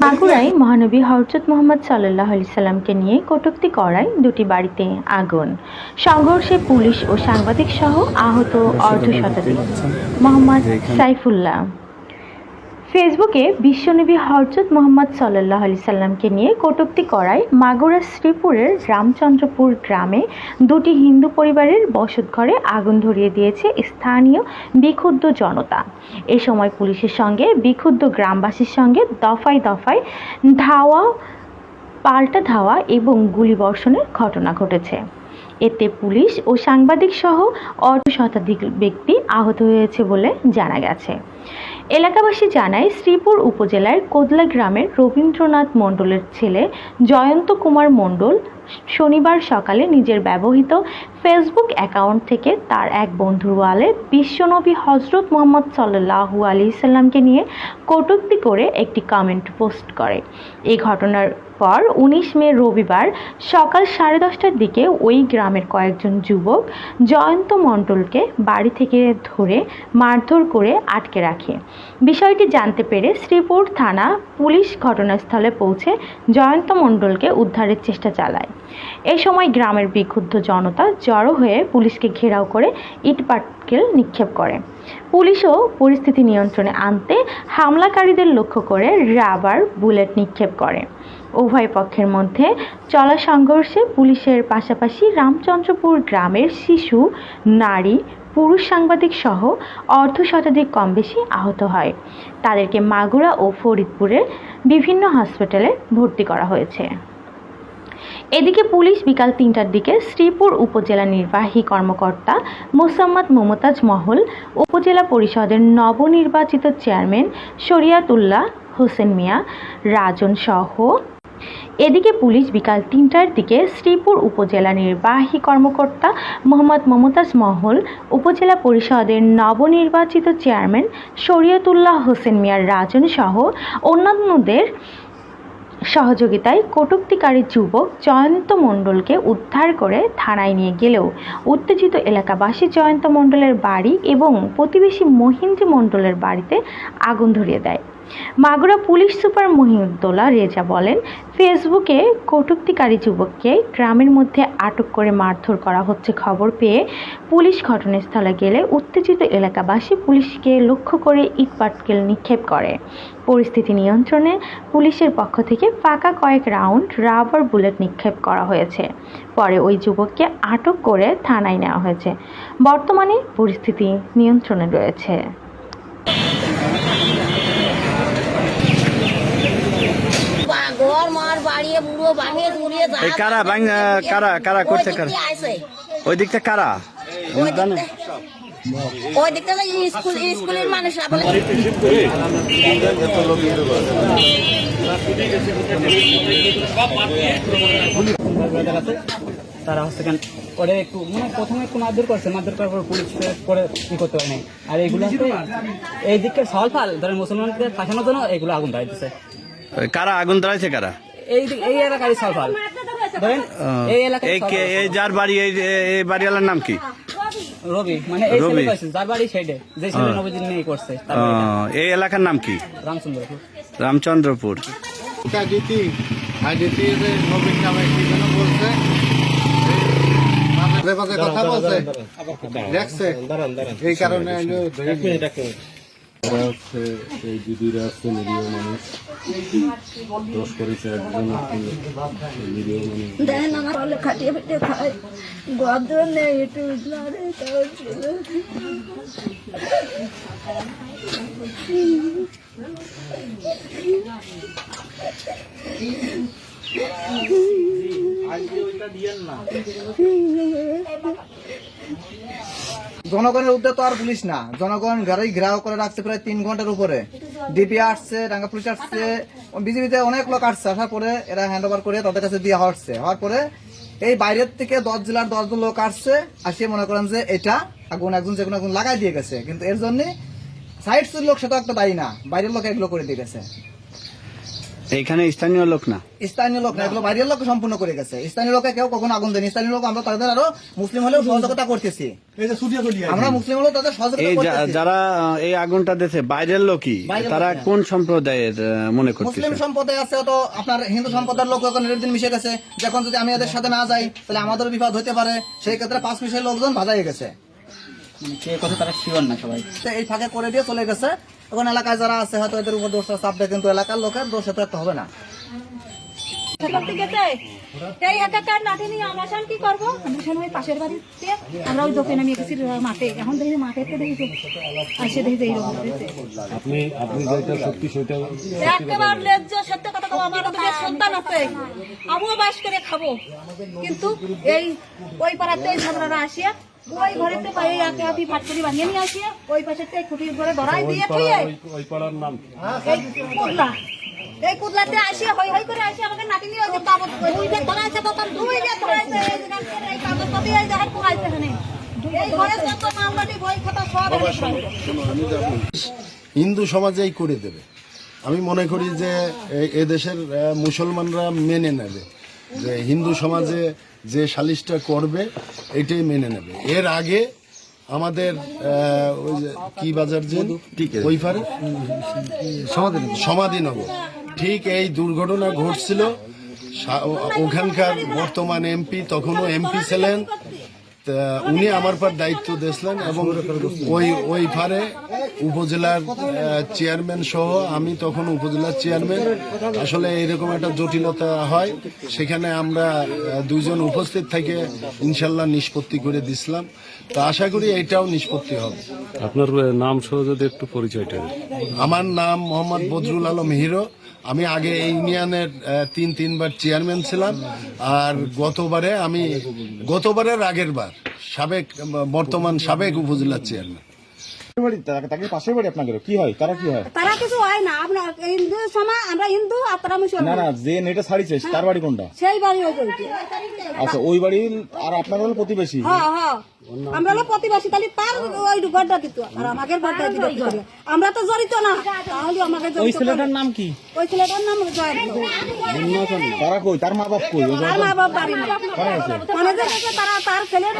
মাগুরায় মহানবী হযরত মুহাম্মদ সাল্লাল্লাহু আলাইহি সাল্লামকে নিয়ে কটূক্তি করায় দুটি বাড়িতে আগুন। সংঘর্ষে পুলিশ ও সাংবাদিক সহ আহত অর্ধশতাধিক। মোহাম্মদ সাইফুল্লাহ। ফেসবুকে বিশ্বনবী হযরত মুহাম্মদ সাল্লাল্লাহু আলাইহি সাল্লামকে নিয়ে কটূক্তি করায় মাগুরা শ্রীপুরের রামচন্দ্রপুর গ্রামে দুটি হিন্দু পরিবারের বসতঘরে আগুন ধরিয়ে দিয়েছে স্থানীয় বিক্ষুব্ধ জনতা। এ সময় পুলিশের সঙ্গে বিক্ষুব্ধ গ্রামবাসীর সঙ্গে দফায় দফায় পাল্টা ধাওয়া এবং গুলিবর্ষণের ঘটনা ঘটেছে। এতে পুলিশ ও সাংবাদিক সহ অর্ধশতাধিক ব্যক্তি আহত হয়েছে বলে জানা গেছে। এলাকাবাসী জানায়, শ্রীপুর উপজেলার কোদলা গ্রামের রবীন্দ্রনাথ মণ্ডলের ছেলে জয়ন্ত কুমার মণ্ডল শনিবার সকালে নিজের ব্যবহৃত ফেসবুক অ্যাকাউন্ট থেকে তার এক বন্ধুর ওয়ালে বিশ্বনবী হযরত মুহাম্মদ সাল্লাল্লাহু আলাইহি সাল্লামকে নিয়ে কটূক্তি করে একটি কমেন্ট পোস্ট করে। এই ঘটনার পর 19 মে রবিবার সকাল 10:30টার দিকে ওই গ্রামের কয়েকজন যুবক জয়ন্ত মণ্ডলকে বাড়ি থেকে ধরে মারধর করে আটকে রাখে। বিষয়টি জানতে পেরে শ্রীপুর থানা পুলিশ ঘটনাস্থলে পৌঁছে জয়ন্ত মণ্ডলকে উদ্ধারের চেষ্টা চালায়। এ সময় গ্রামের বিক্ষুব্ধ জনতা জড়ো হয়ে পুলিশকে ঘেরাও করে ইটপাটকেল নিক্ষেপ করে। পুলিশও পরিস্থিতি নিয়ন্ত্রণে আনতে হামলাকারীদের লক্ষ্য করে রাবার বুলেট নিক্ষেপ করে। উভয় পক্ষের মধ্যে চলা সংঘর্ষে পুলিশের পাশাপাশি রামচন্দ্রপুর গ্রামের শিশু, নারী, পুরুষ সাংবাদিক সহ অর্ধশতাধিক কমবেশি আহত হয়। তাদেরকে মাগুরা ও ফরিদপুরের বিভিন্ন হাসপাতালে ভর্তি করা হয়েছে। এদিকে পুলিশ বিকাল 3টার দিকে শ্রীপুর উপজেলা নির্বাহী কর্মকর্তা মোসাম্মদ মমতাজ মহল, উপজেলা পরিষদের নবনির্বাচিত চেয়ারম্যান শরিয়াতুল্লাহ হোসেন মিয়া রাজন সহ এদিকে পুলিশ বিকাল 3টার দিকে শ্রীপুর উপজেলা নির্বাহী কর্মকর্তা মোহাম্মদ মমতাজ মহল, উপজেলা পরিষদের নবনির্বাচিত চেয়ারম্যান শরিয়াতুল্লাহ হোসেন মিয়া রাজন সহ অন্যান্যদের সহযোগিতায় কটূক্তিকারী যুবক জয়ন্ত মণ্ডলকে উদ্ধার করে থানায় নিয়ে গেলেও উত্তেজিত এলাকাবাসী জয়ন্ত মণ্ডলের বাড়ি এবং প্রতিবেশী মহিন্দ্র মণ্ডলের বাড়িতে আগুন ধরিয়ে দেয়। মাগুরা পুলিশ সুপার মহিউদ্দৌলা রেজা বলেন, ফেসবুকে কটূক্তিকারী যুবককে গ্রামের মধ্যে আটক করে মারধর করা হচ্ছে খবর পেয়ে পুলিশ ঘটনাস্থলে গেলে উত্তেজিত এলাকাবাসী পুলিশকে লক্ষ্য করে ইটপাটকেল নিক্ষেপ করে। পরিস্থিতি নিয়ন্ত্রণে পুলিশের পক্ষ থেকে ফাঁকা কয়েক রাউন্ড রাবার বুলেট নিক্ষেপ করা হয়েছে। পরে ওই যুবককে আটক করে থানায় নেওয়া হয়েছে। বর্তমানে পরিস্থিতি নিয়ন্ত্রণে রয়েছে। কারা করছে ওই দিকটা কারা ওই দিকটা স্কুলের মানুষ তারা হচ্ছে কেন ওরা একটু মানে প্রথমে একটু মারধর করছে, মারধর করার পর পুলিশ করে কি করতে পারে নাই। আর এইগুলো এই দিকটা সল ফাল ধরেন মুসলমানকে ফাঁসানোর জন্য এগুলো আগুন ধরাই দিচ্ছে। কারা আগুন ধরাইছে? কারা? এই এলাকারই সল ফাল ধরেন এই এলাকায়। এই যার বাড়ি এই বাড়িওয়ালার নাম কি? রবি, মানে এই ছেলে কইছে যার বাড়ি সেইডে যে ছেলে নবীদিন নিয়ে করছে। এই এলাকার নাম কি? রামচন্দ্রপুর। রামচন্দ্রপুর। নবীন নামে কি যেন বলছে, কথা বলছে, দেখছে এই কারণে এই দিদিরা হচ্ছে নিরীহ মানুষ, দোষ করেছে একজন নিরীহ মানুষ। দেখেন আমার হলে খাটিয়ে ফেটে খায়, গদ্র নেই একটু জনগণের উদ্যোগ তো আর পুলিশ না, জনগণ ঘরে ঘেরাও করে রাখছে প্রায় 3 ঘন্টার উপরে। ডিপি আসছে, রাঙ্গা পুলিশ আসছে, বিজিবিতে অনেক লোক আসছে। আসার পরে এরা হ্যান্ড ওভার করে তাদের কাছে দিয়ে হওয়ার পরে এই বাইরের থেকে 10 জেলার 10 জন লোক আসছে, আসিয়ে মনে করেন যে এটা আগুন একজন যে কোনো আগুন লাগাই দিয়ে গেছে। কিন্তু এর জন্য সাইডসের লোক সেটা একটা দায়ী না, বাইরের লোক এগুলো করে দিয়ে গেছে। এইখানে স্থানীয় লোক না? স্থানীয় লোক না, এগুলো বাইরের লোক সম্পূর্ণ করে গেছে। স্থানীয় লোকে কেউ কখনো আগুন দেয়নি। স্থানীয় লোক আমরা তাদের আরো মুসলিম হলেও সহযোগিতা করতেছি। আমরা মুসলিম হলেও তাদের সহযোগিতা এই করতেছি। যারা এই আগুনটা দিয়েছে বাইরের লোকই, বাইরের তারা লোক, হ্যাঁ। কোন সম্প্রদায়ের মনে করতেছে? মুসলিম সম্প্রদায় আছে, তো আপনার হিন্দু সম্প্রদায়ের লোক এখন এর দিন মিশে গেছে। যখন যদি আমি এদের সাথে না যাই তাহলে আমাদের বিপদ হতে পারে, সেই ক্ষেত্রে 5 মিশাই লোকজন বাজায় গেছে। মানে কে কথা তারা শিওর না সবাই। তো এই ফাঁকে করে দিয়ে চলে গেছে। এখন এলাকায় যারা আছে হয়তো এদের উপর দোষটা চাপবে, কিন্তু এলাকার লোকের দোষে তো একটা হবে না। এই একাকার লাঠি নিয়ে আমরা এখন কি করবো? আমরা এখন ওই পাশের বাড়িতে আমরা ওই দোকানে নামিয়ে গেছি মাঠে। এখন দেখি মাঠে দেখি আসে দেখি এইরকম আপনি যেটা সত্যি সেটা একেবারে লেজ্জ সত্য কথা বলবো। আমার দুটো সন্তান আছে, আমিও বাস করে খাবো, কিন্তু এই ওই পাড়াতে এই ঝগড়াটা আসিয়া ওই ঘরেতে পাই একে হাতি ফাটকরি বানিয়ে নিয়ে আসিয়া ওই পাশে খুঁটির ঘরে ধরাই দিয়ে থুয়ে ওই পাড়ার নাম এই কুদলা, এই কুদলাতে আসিয়া হই হই করে আসিয়া আমাকে নাকি নিয়ে ওই কাগজ দুই দিয়ে ধরাইছে, দোকান দুই দিয়ে ধরাইছে, এই কাগজপত্র এই দেখেন পুরাইছে এখানে। এই ঘরে যত মামলাটি বই খাতা সব হিন্দু সমাজেই করে দেবে। আমি মনে করি যে এদেশের মুসলমানরা মেনে নেবে যে হিন্দু সমাজে যে সালিশটা করবে এটাই মেনে নেবে। এর আগে আমাদের ওই যে কি বাজার যে ওই পারে সমাধিনগর, ঠিক এই দুর্ঘটনা ঘটছিল। ওখানকার বর্তমান এমপি, তখনও এমপি ছিলেন, উনি আমার পর দায়িত্ব দিয়েছিলেন এবং ওই পারে উপজেলার চেয়ারম্যান সহ আমি তখন উপজেলার চেয়ারম্যান। আসলে এরকম একটা জটিলতা হয়, সেখানে আমরা দুইজন উপস্থিত থেকে ইনশাল্লাহ নিষ্পত্তি করে দিছিলাম। তো আশা করি এটাও নিষ্পত্তি হবে। আপনার নাম সহ যদি একটু পরিচয়টা। আমার নাম মোহাম্মদ বদরুল আলম হিরো। আমি আগে এই ইউনিয়নের 3বার চেয়ারম্যান ছিলাম, আর গতবারের আগের বার বর্তমান সাবেক উপজেলার চেয়ারম্যান। তারা কিছু হয় না। আপনার হিন্দু সমাজ, আমরা হিন্দু আর তারা মুসলমান। যে নেটে ছাড়িছে তার বাড়ি কোনটা? সেই বাড়ি ওই বাড়িতে। আচ্ছা, ওই বাড়ি আর আপনার হলো প্রতিবেশী? হ্যাঁ হ্যাঁ, আমরা হলো প্রতিবেশী। তাহলে তার ওই ঘরটা দিত আর আমাকে ঘরটা দিত। আমরা তো জড়িত না, তাহলে আমাকে ওই ছেলেটার নাম কি? ওই ছেলেটার নাম জয়ন্ত। তারা কই? তার মা বাপ কই? তার মা বাপ বাড়ি না, ফোনে গেছে তারা, তার ছেলের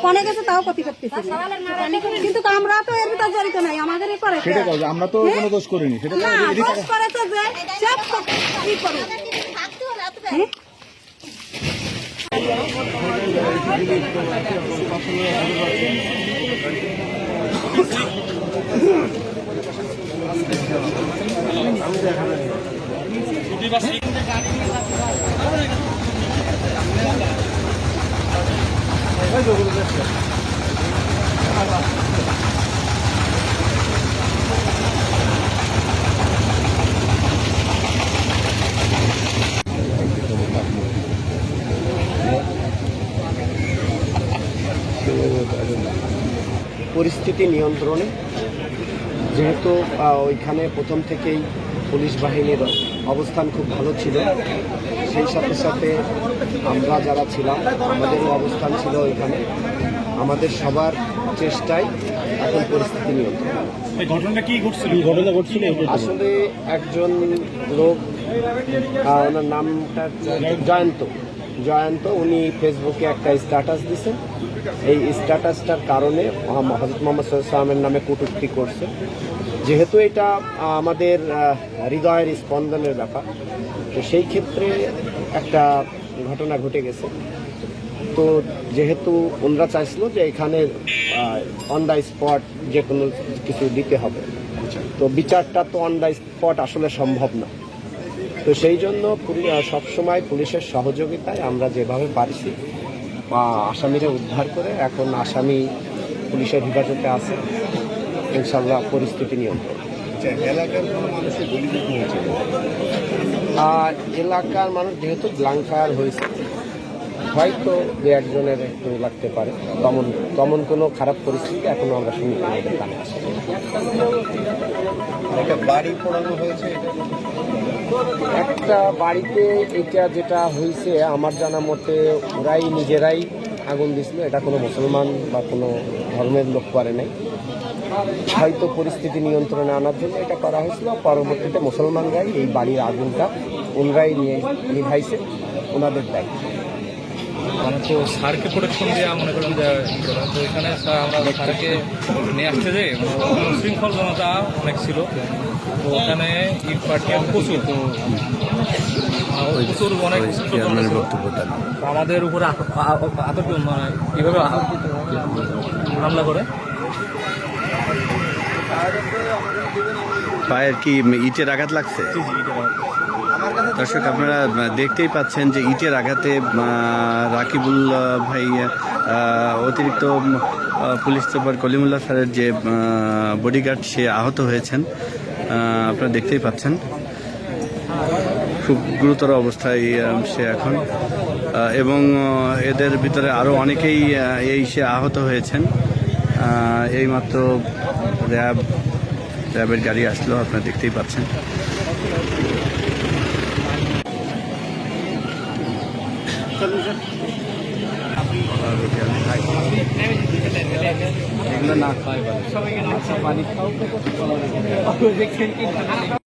ফোনে গেছে, তাও ক্ষতি করতেছে। কিন্তু আমরা তো এর ভিতরে জড়িত নাই, আমাদের করে। সেটা কই? আমরা তো কোনো দোষ করিনি। সেটা না, দোষ করেছে যে সব কি করে। হ্যাঁ? পরিস্থিতি নিয়ন্ত্রণে, যেহেতু ওইখানে প্রথম থেকেই পুলিশ বাহিনীর অবস্থান খুব ভালো ছিল, সেই সাথে সাথে আমরা যারা ছিলাম আমাদেরও অবস্থান ছিল ওইখানে। আমাদের সবার চেষ্টায় এখন পরিস্থিতি নিয়ন্ত্রণ। ঘটনা ঘটছিল আসলে একজন লোক, ওনার নামটা জয়ন্ত, উনি ফেসবুকে একটা স্ট্যাটাস দিয়েছেন। এই স্ট্যাটাসটার কারণে হযরত মুহাম্মদ সাল্লাল্লাহু আলাইহি ওয়াসাল্লামের নামে কটূক্তি করছে। যেহেতু এটা আমাদের হৃদয়ের স্পন্দনের ব্যাপার, তো সেই ক্ষেত্রে একটা ঘটনা ঘটে গেছে। তো যেহেতু ওনারা চাইছিল যে এখানে অন দ্য স্পট যে কোনো কিছু দিতে হবে, তো বিচারটা তো অন দ্য স্পট আসলে সম্ভব না। তো সেই জন্য সবসময় পুলিশের সহযোগিতায় আমরা যেভাবে পারছি আসামিরা উদ্ধার করে এখন আসামি পুলিশের হেফাজতে আছে। ইনশাল্লাহ পরিস্থিতি নিয়ন্ত্রণ। এলাকার মানুষ যেহেতু ব্ল্যাঙ্কার হয়েছে, হয়তো দু একজনের একটু লাগতে পারে, তেমন কোনো খারাপ পরিস্থিতি এখনো আমরা শুনি আমাদের কানে আসে। একটা বাড়ি পোড়ানো হয়েছে, একটা বাড়িতে এটা যেটা হয়েছে আমার জানা মতে ওরাই নিজেরাই আগুন দিছিল। এটা কোনো মুসলমান বা কোনো ধর্মের লোক করে নাই। হয়তো পরিস্থিতি নিয়ন্ত্রণে আনার জন্য এটা করা হয়েছিল। পরবর্তীতে মুসলমানরাই এই বাড়ির আগুনটা ওনরাই নিয়ে নিভাইছে, ওনাদের দায়িত্ব। মানে তো স্যারকে প্রোটেকশন দেওয়া মনে করেন যে তো এখানে আমরা স্যারকে নিয়ে আসতে যে শৃঙ্খল জনতা অনেক ছিল, তো ওখানে ইট পার্টিয়ান প্রচুর, তো প্রচুর অনেক আমাদের উপরে আতঙ্ক মানে কীভাবে হামলা করে। পায়ের কি ইটের আঘাত লাগছে? দর্শক আপনারা দেখতেই পাচ্ছেন যে ইটের আঘাতে রাকিবুল ভাই অতিরিক্ত পুলিশ সুপার কলিমুল্লাহ স্যারের যে বডিগার্ড সে আহত হয়েছেন, আপনারা দেখতেই পাচ্ছেন। খুব গুরুতর অবস্থায় সে এখন, এবং এদের ভিতরে আরও অনেকেই সে আহত হয়েছেন। এইমাত্র র্যাবের গাড়ি আসলো, আপনারা দেখতেই পাচ্ছেন। এগুলো না খাওয়াই ভালো।